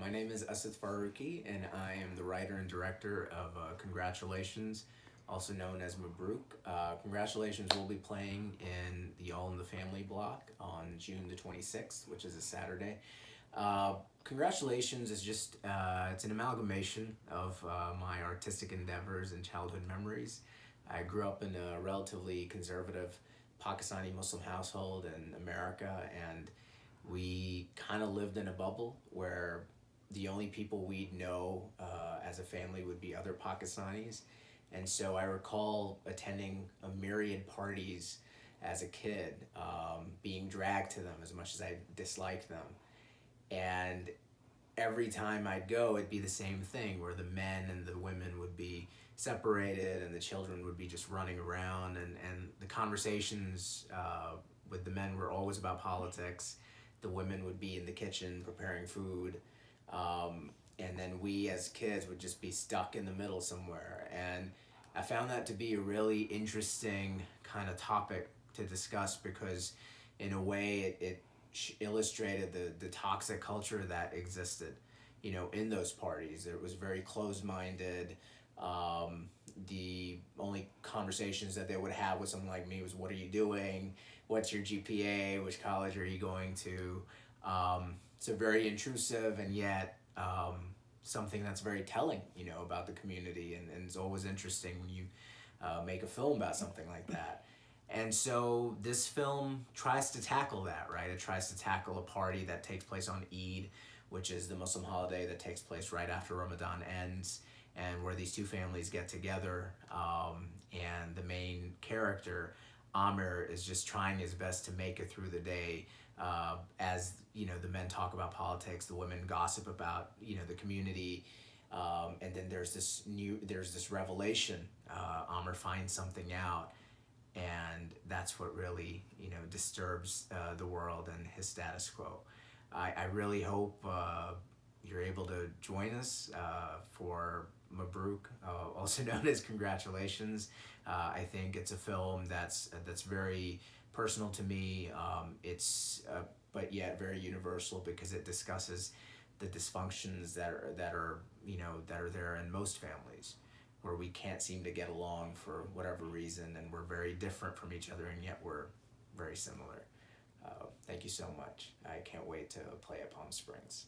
My name is Asad Farooqui, and I am the writer and director of Congratulations, also known as Mabruk. Congratulations will be playing in the All in the Family block on June the 26th, which is a Saturday. Congratulations is just, it's an amalgamation of my artistic endeavors and childhood memories. I grew up in a relatively conservative Pakistani Muslim household in America, and we kind of lived in a bubble where the only people we'd know as a family would be other Pakistanis. And so I recall attending a myriad parties as a kid, being dragged to them as much as I disliked them. And every time I'd go, it'd be the same thing where the men and the women would be separated and the children would be just running around. And the conversations with the men were always about politics. The women would be in the kitchen preparing food. And then we as kids would just be stuck in the middle somewhere. And I found that to be a really interesting kind of topic to discuss because in a way it illustrated the toxic culture that existed, in those parties. It was very closed-minded. The only conversations that they would have with someone like me was, what are you doing? What's your GPA? Which college are you going to? So very intrusive, and yet something that's very telling, about the community, and it's always interesting when you make a film about something like that. And so this film tries to tackle that, right? It tries to tackle a party that takes place on Eid, which is the Muslim holiday that takes place right after Ramadan ends, and where these two families get together, and the main character, Amir, is just trying his best to make it through the day. As the men talk about politics, the women gossip about the community, and then there's this revelation. Amir finds something out, and that's what really disturbs the world and his status quo. I really hope you're able to join us for Mabruk, also known as Congratulations. I think it's a film that's very personal to me. It's but yet very universal because it discusses the dysfunctions that are there in most families, where we can't seem to get along for whatever reason, and we're very different from each other, and yet we're very similar. Thank you so much. I can't wait to play at Palm Springs.